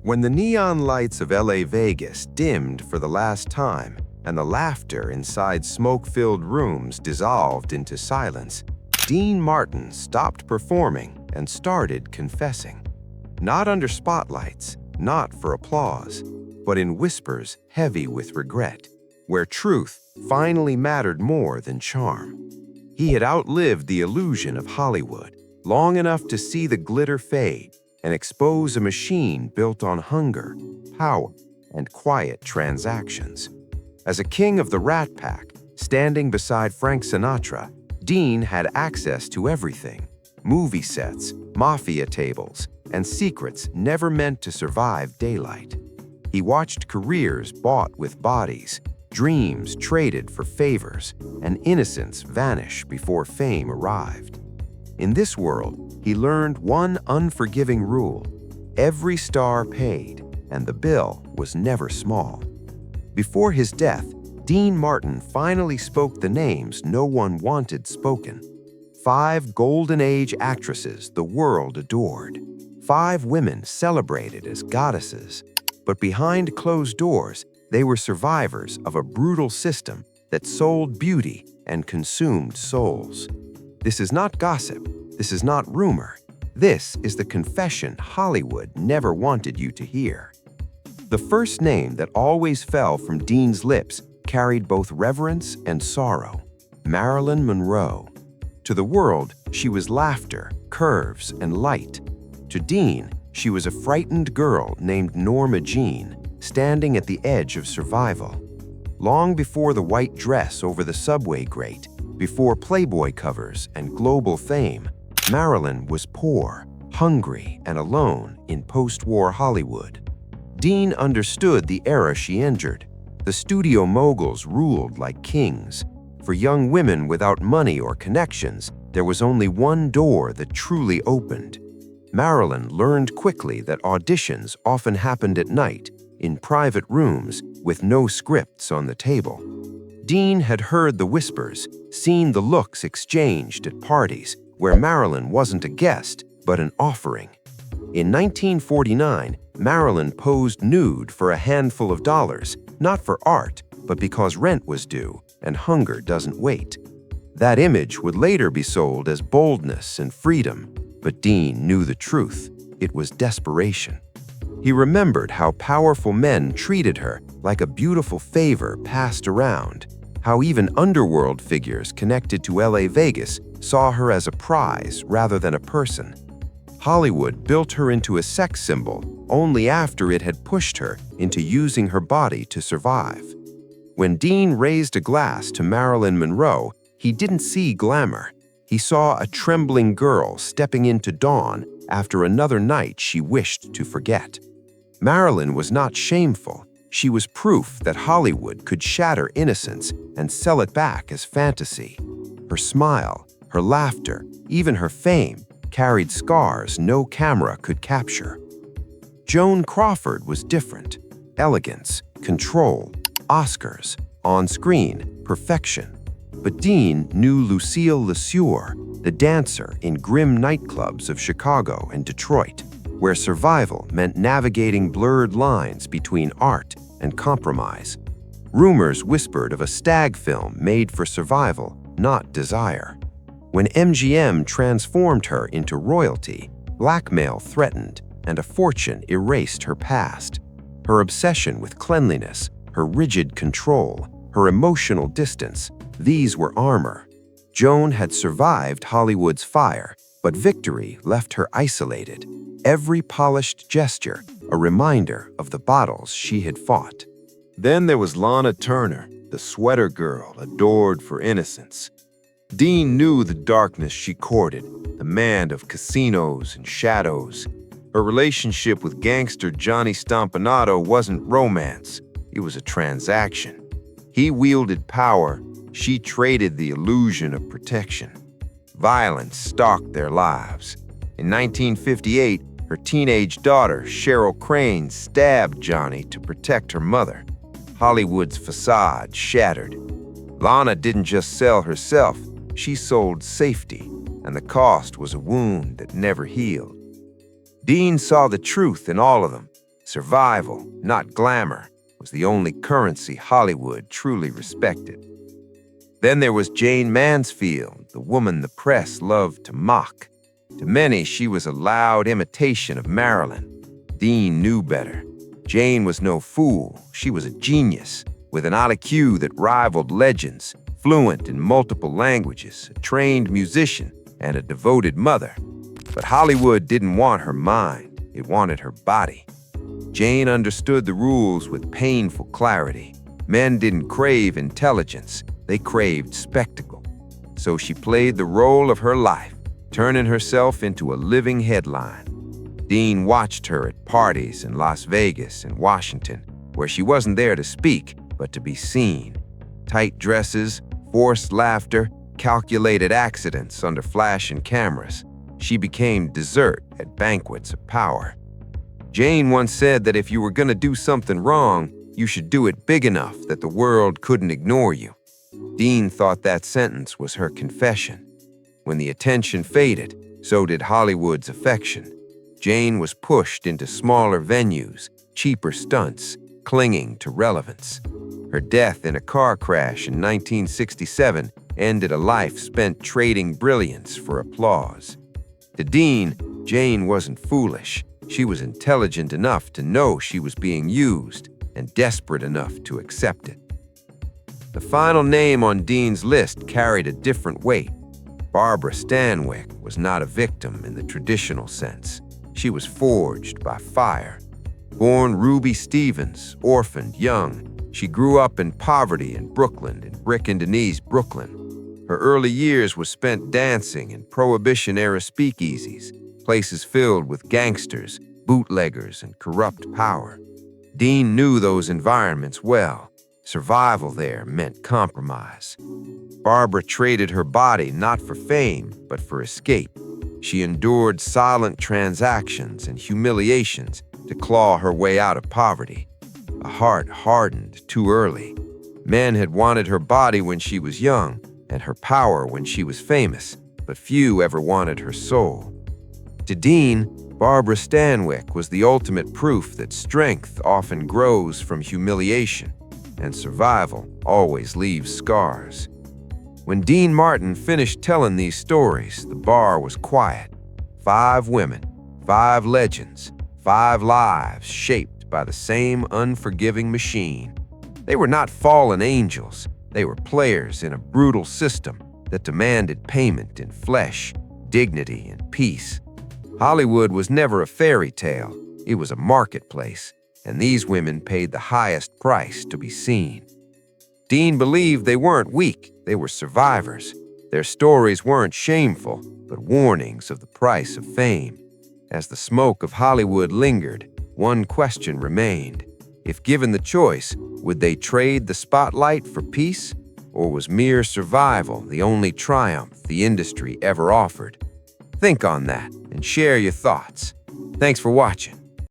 When the neon lights of LA Vegas dimmed for the last time and the laughter inside smoke-filled rooms dissolved into silence, Dean Martin stopped performing and started confessing. Not under spotlights, not for applause, but in whispers heavy with regret, where truth finally mattered more than charm. He had outlived the illusion of Hollywood, long enough to see the glitter fade and expose a machine built on hunger, power, and quiet transactions. As a king of the Rat Pack, standing beside Frank Sinatra, Dean had access to everything: movie sets, mafia tables, and secrets never meant to survive daylight. He watched careers bought with bodies, dreams traded for favors, and innocence vanish before fame arrived. In this world, he learned one unforgiving rule: every star paid, and the bill was never small. Before his death, Dean Martin finally spoke the names no one wanted spoken. 5 Golden Age actresses the world adored. 5 women celebrated as goddesses. But behind closed doors, they were survivors of a brutal system that sold beauty and consumed souls. This is not gossip. This is not rumor. This is the confession Hollywood never wanted you to hear. The first name that always fell from Dean's lips carried both reverence and sorrow: Marilyn Monroe. To the world, she was laughter, curves, and light. To Dean, she was a frightened girl named Norma Jean, standing at the edge of survival. Long before the white dress over the subway grate, before Playboy covers and global fame, Marilyn was poor, hungry, and alone in post-war Hollywood. Dean understood the era she entered. The studio moguls ruled like kings. For young women without money or connections, there was only one door that truly opened. Marilyn learned quickly that auditions often happened at night, in private rooms, with no scripts on the table. Dean had heard the whispers, seen the looks exchanged at parties, where Marilyn wasn't a guest, but an offering. In 1949, Marilyn posed nude for a handful of dollars, not for art, but because rent was due, and hunger doesn't wait. That image would later be sold as boldness and freedom, but Dean knew the truth. It was desperation. He remembered how powerful men treated her like a beautiful favor passed around, how even underworld figures connected to LA Vegas saw her as a prize rather than a person. Hollywood built her into a sex symbol only after it had pushed her into using her body to survive. When Dean raised a glass to Marilyn Monroe, he didn't see glamour. He saw a trembling girl stepping into dawn after another night she wished to forget. Marilyn was not shameful. She was proof that Hollywood could shatter innocence and sell it back as fantasy. Her smile, her laughter, even her fame carried scars no camera could capture. Joan Crawford was different. Elegance, control, Oscars, on-screen, perfection. But Dean knew Lucille LeSueur, the dancer in grim nightclubs of Chicago and Detroit, where survival meant navigating blurred lines between art and compromise. Rumors whispered of a stag film made for survival, not desire. When MGM transformed her into royalty, blackmail threatened, and a fortune erased her past. Her obsession with cleanliness, her rigid control, her emotional distance, these were armor. Joan had survived Hollywood's fire, but victory left her isolated. Every polished gesture, a reminder of the battles she had fought. Then there was Lana Turner, the sweater girl adored for innocence. Dean knew the darkness she courted, the man of casinos and shadows. Her relationship with gangster Johnny Stompanato wasn't romance, it was a transaction. He wielded power, she traded the illusion of protection. Violence stalked their lives. In 1958, her teenage daughter, Cheryl Crane, stabbed Johnny to protect her mother. Hollywood's facade shattered. Lana didn't just sell herself, she sold safety, and the cost was a wound that never healed. Dean saw the truth in all of them. Survival, not glamour, was the only currency Hollywood truly respected. Then there was Jane Mansfield, the woman the press loved to mock. To many, she was a loud imitation of Marilyn. Dean knew better. Jane was no fool. She was a genius, with an IQ that rivaled legends, fluent in multiple languages, a trained musician, and a devoted mother. But Hollywood didn't want her mind. It wanted her body. Jane understood the rules with painful clarity. Men didn't crave intelligence. They craved spectacle. So she played the role of her life, turning herself into a living headline. Dean watched her at parties in Las Vegas and Washington, where she wasn't there to speak, but to be seen. Tight dresses, forced laughter, calculated accidents under flashing cameras. She became dessert at banquets of power. Jane once said that if you were going to do something wrong, you should do it big enough that the world couldn't ignore you. Dean thought that sentence was her confession. When the attention faded, so did Hollywood's affection. Jane was pushed into smaller venues, cheaper stunts, clinging to relevance. Her death in a car crash in 1967 ended a life spent trading brilliance for applause. To Dean, Jane wasn't foolish. She was intelligent enough to know she was being used and desperate enough to accept it. The final name on Dean's list carried a different weight. Barbara Stanwyck was not a victim in the traditional sense. She was forged by fire. Born Ruby Stevens, orphaned young, she grew up in poverty in Brooklyn, in Brick and Denise, Brooklyn. Her early years were spent dancing in Prohibition-era speakeasies, places filled with gangsters, bootleggers, and corrupt power. Dean knew those environments well. Survival there meant compromise. Barbara traded her body not for fame, but for escape. She endured silent transactions and humiliations to claw her way out of poverty. A heart hardened too early. Men had wanted her body when she was young, and her power when she was famous, but few ever wanted her soul. To Dean, Barbara Stanwyck was the ultimate proof that strength often grows from humiliation, and survival always leaves scars. When Dean Martin finished telling these stories, the bar was quiet. 5 women, 5 legends, 5 lives shaped by the same unforgiving machine. They were not fallen angels. They were players in a brutal system that demanded payment in flesh, dignity, and peace. Hollywood was never a fairy tale. It was a marketplace, and these women paid the highest price to be seen. Dean believed they weren't weak, they were survivors. Their stories weren't shameful, but warnings of the price of fame. As the smoke of Hollywood lingered, one question remained. If given the choice, would they trade the spotlight for peace? Or was mere survival the only triumph the industry ever offered? Think on that and share your thoughts. Thanks for watching.